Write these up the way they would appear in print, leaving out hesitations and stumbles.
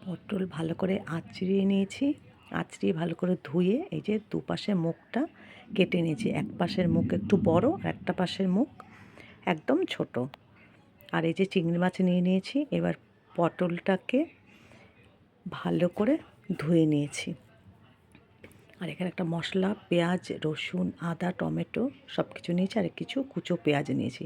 পটল ভালো করে আঁচড়িয়ে নিয়েছি। আঁচড়িয়ে ভালো করে ধুয়ে এই যে দুপাশের মুখটা কেটে নিয়েছি। এক পাশের মুখ একটু বড় আর একটা পাশের মুখ একদম ছোট। আর এই যে চিংড়ি মাছ নিয়ে নিয়েছি। এবার পটলটাকে ভালো করে ধুয়ে নিয়েছি। আর এখানে একটা মশলা, পেঁয়াজ, রসুন, আদা, টমেটো সব কিছু নিয়েছি। আর কিছু কুচো পেঁয়াজ নিয়েছি।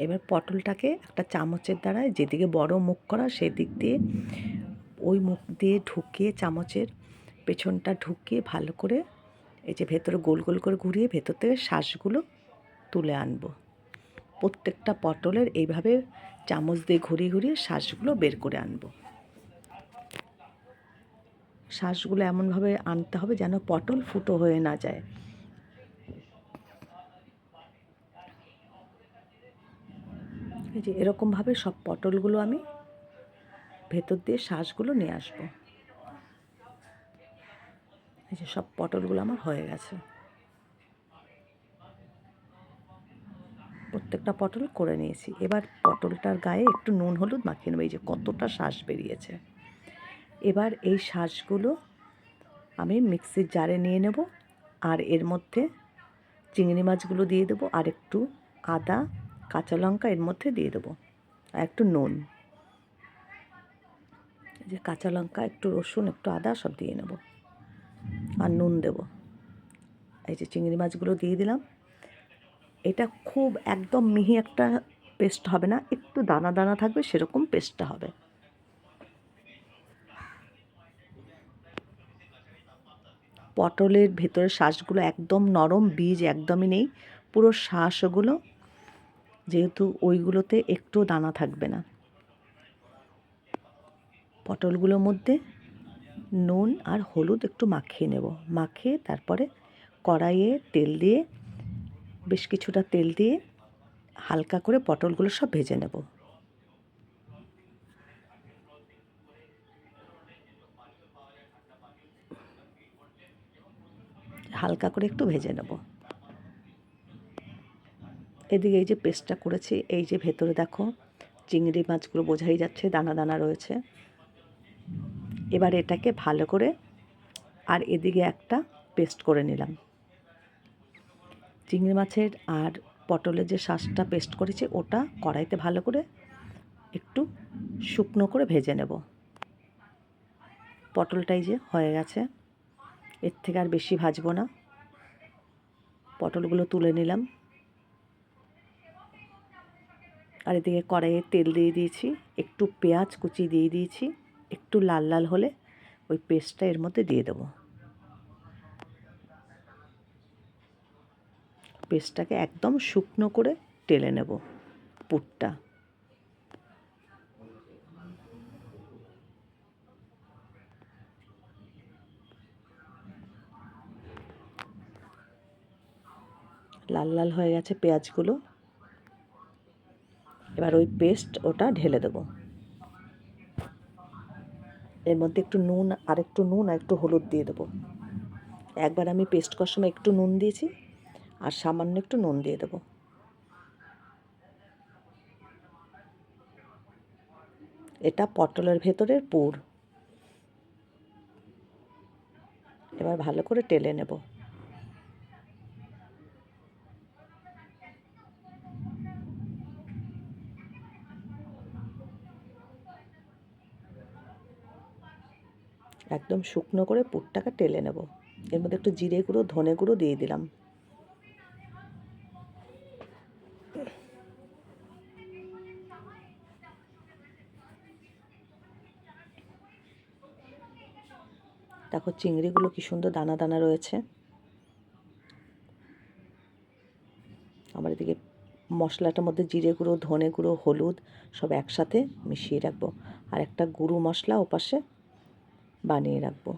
এবার পটলটাকে একটা চামচের দ্বারায় যেদিকে বড় মুখ করা সেদিক দিয়ে ওই মুখ দিয়ে ঢুকিয়ে চামচের পেছনটা ঢুকিয়ে ভালো করে এই যে ভেতরে গোল গোল করে ঘুরিয়ে ভেতর থেকে শাঁসগুলো তুলে আনবো। প্রত্যেকটা পটলের এইভাবে চামচ দিয়ে ঘুরিয়ে ঘুরিয়ে শাঁসগুলো বের করে আনবো। শাঁসগুলো এমনভাবে আনতে হবে যেন পটল ফুটো হয়ে না যায়। এই যে এরকমভাবে সব পটলগুলো আমি ভেতর দিয়ে শাঁসগুলো নিয়ে আসবো। এই যে সব পটলগুলো আমার হয়ে গেছে। প্রত্যেকটা পটল করে নিয়েছি। এবার পটলটার গায়ে একটু নুন হলুদ মাখিয়ে নেবো। এই যে কতটা শাঁস বেরিয়েছে। এবার এই শাঁসগুলো আমি মিক্সির জারে নিয়ে নেব। আর এর মধ্যে চিংড়ি মাছগুলো দিয়ে দেবো। আর একটু আদা, কাঁচা লঙ্কা এর মধ্যে দিয়ে দেবো। আর একটু নুন, যে কাঁচা লঙ্কা, একটু রসুন, একটু আদা সব দিয়ে নেব। আর নুন দেব। এই যে চিংড়ি মাছগুলো দিয়ে দিলাম। এটা খুব একদম মিহি একটা পেস্ট হবে না, একটু দানা দানা থাকবে, সেরকম পেস্টটা হবে। পটলের ভেতরের শাঁসগুলো একদম নরম, বীজ একদমই নেই। পুরো শাঁসগুলো যেহেতু ওইগুলোতে একটু দানা থাকবে না। পটলগুলোর মধ্যে নুন আর হলুদ একটু মাখিয়ে নেব। মাখিয়ে তারপরে কড়াইয়ে তেল দিয়ে, বেশ কিছুটা তেল দিয়ে হালকা করে পটলগুলো সব ভেজে নেব। হালকা করে একটু ভেজে নেব। এদিকে এই যে পেস্টটা করেছি, এই যে ভেতরে দেখো চিংড়ি মাছগুলো বোঝাই যাচ্ছে দানা দানা রয়েছে। এবার এটাকে ভালো করে, আর এদিকে একটা পেস্ট করে নিলাম। চিংড়ি মাছের আর পটলের যে শাঁসটা পেস্ট করেছি ওটা কড়াইতে ভালো করে একটু শুকনো করে ভেজে নেব। পটলটাই যে হয়ে গেছে, এর থেকে আর বেশি ভাজবো না। পটলগুলো তুলে নিলাম। আর এদিকে কড়াইয়ে তেল দিয়ে দিয়েছি, একটু পেঁয়াজ কুচি দিয়ে দিয়েছি। একটু লাল লাল হলে ওই পেস্টটা এর মধ্যে দিয়ে দেবো। পেস্টটাকে একদম শুকনো করে টেলে নেব পুরটা। লাল লাল হয়ে গেছে পেঁয়াজগুলো। এবার ওই পেস্ট ওটা ঢেলে দেবো। এর মধ্যে একটু নুন আর একটু হলুদ দিয়ে দেবো। একবার আমি পেস্ট করার সময় একটু নুন দিয়েছি, আর সামান্য একটু নুন দিয়ে দেবো। এটা পটলের ভেতরের পুর। এবার ভালো করে টেলে নেব। একদম শুকনো করে পুরটাকে টেলে নেব। এর মধ্যে একটু জিরে গুঁড়ো, ধনে গুঁড়ো দিয়ে দিলাম। দেখো চিংড়িগুলো কি সুন্দর দানা দানা রয়েছে। আমার এদিকে মশলাটার মধ্যে জিরে গুঁড়ো, ধনে গুঁড়ো, হলুদ সব একসাথে মিশিয়ে রাখবো। আর একটা গুঁড়ো মশলা ওপাশে বানিয়ে রাখবো।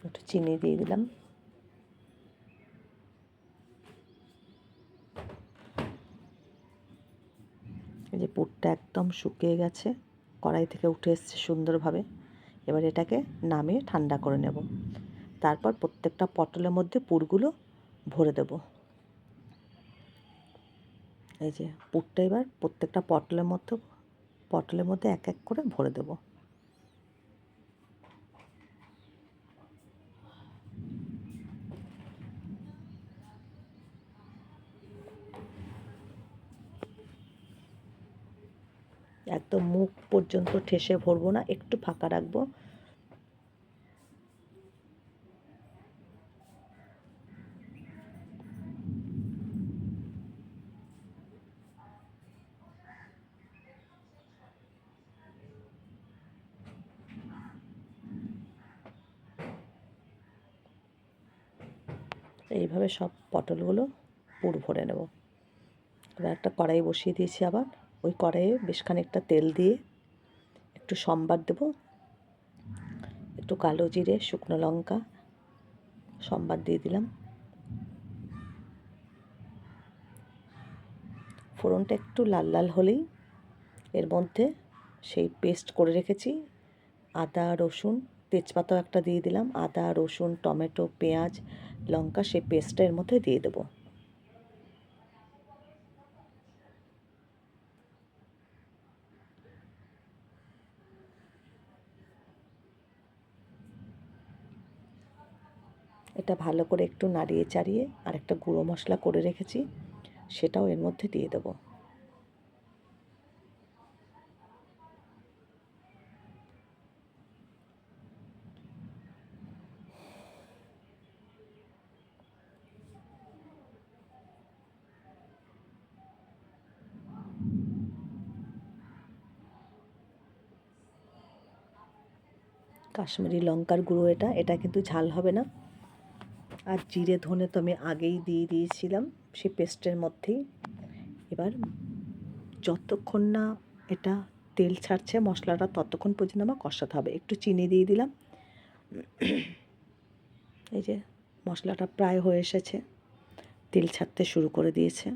একটু চিনি দিয়ে দিলাম। এই যে পুরটা একদম শুকিয়ে গেছে, কড়াই থেকে উঠে এসছে সুন্দরভাবে। এবার এটাকে নামিয়ে ঠান্ডা করে নেব। তারপর প্রত্যেকটা পটলের মধ্যে পুরগুলো ভরে দেব। এই যে পুরটা এবার প্রত্যেকটা পটলের মধ্যে এক এক করে ভরে দেব। একদম মুখ পর্যন্ত ঠেসে ভরবো না, একটু ফাঁকা রাখবো। এইভাবে সব পটলগুলো পুর ভরে নেব। এবার একটা কড়াই বসিয়ে দিয়েছি, আবার ওই কড়াইয়ে বেশ খানিকটা তেল দিয়ে একটু সম্বার দেব, একটু কালো জিরে, শুকনো লঙ্কা সম্বার দিয়ে দিলাম। ফোড়নটা একটু লাল লাল হলেই এর মধ্যে সেই পেস্ট করে রেখেছি আদা রসুন, তেজপাতাও একটা দিয়ে দিলাম। আদা রসুন টমেটো পেঁয়াজ লঙ্কা সেই পেস্টটা এর মধ্যে দিয়ে দেবো। এটা ভালো করে একটু নাড়িয়ে চাড়িয়ে আর একটা গুঁড়ো মশলা করে রেখেছি, সেটাও এর মধ্যে দিয়ে দেবো। কাশ্মীরি লঙ্কার গুঁড়ো, এটা কিন্তু ঝাল হবে না। আর জিরে ধনে তো আমি আগেই দিয়ে দিয়েছিলাম সেই পেস্টের মধ্যেই। এবার যতক্ষণ না এটা তেল ছাড়ছে মশলাটা, ততক্ষণ পর্যন্ত আমার কষাতে হবে। একটু চিনি দিয়ে দিলাম। এই যে মশলাটা প্রায় হয়ে এসেছে, তেল ছাড়তে শুরু করে দিয়েছে।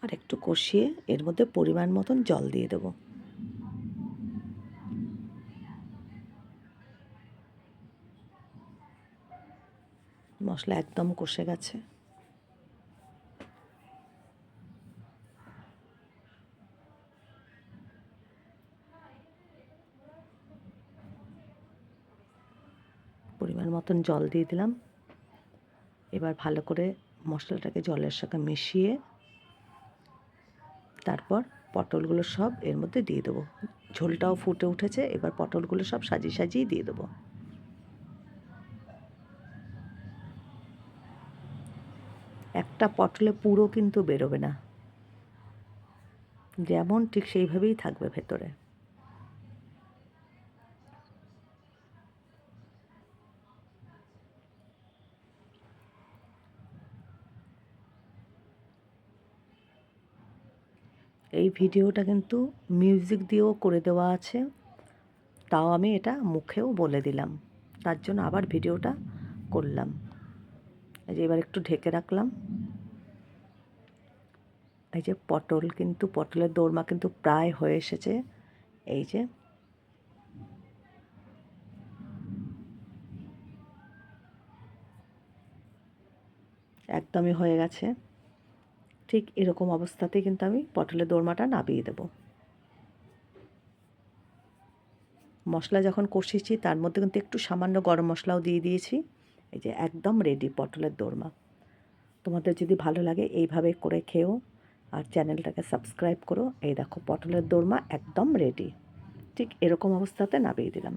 আর একটু কষিয়ে এর মধ্যে পরিমাণ মতন জল দিয়ে দেবো। মশলা একদম কষে গেছে। পরিমাণ মতন জল দিয়ে দিলাম। এবার ভালো করে মশলাটাকে জলের সাথে মিশিয়ে তারপর পটলগুলো সব এর মধ্যে দিয়ে দেবো। ঝোলটাও ফুটে উঠেছে, এবার পটলগুলো সব সাজিয়ে সাজিয়ে দিয়ে দেবো। একটা পটলে পুরো কিন্তু বেরোবে না, যেমন ঠিক সেইভাবেই থাকবে ভেতরে। এই ভিডিওটা কিন্তু মিউজিক দিয়েও করে দেওয়া আছে, তাও আমি এটা মুখেও বলে দিলাম, তার জন্য আবার ভিডিওটা করলাম। এই যে এবার একটু ঢেকে রাখলাম। এই যে পটলের দোরমা কিন্তু প্রায় হয়ে এসেছে। এই যে একদমই হয়ে গেছে। ঠিক এরকম অবস্থাতেই কিন্তু আমি পটলের দোরমাটা নামিয়ে দেবো। মশলা যখন কষিয়েছি তার মধ্যে কিন্তু একটু সামান্য গরম মশলাও দিয়ে দিয়েছি। এই যে একদম রেডি পটলের দোরমা। তোমাদের যদি ভালো লাগে এইভাবে করে খেও, আর চ্যানেলটাকে সাবস্ক্রাইব করো। এই দেখো পটলের দোরমা একদম রেডি। ঠিক এরকম অবস্থাতে নামিয়ে দিলাম।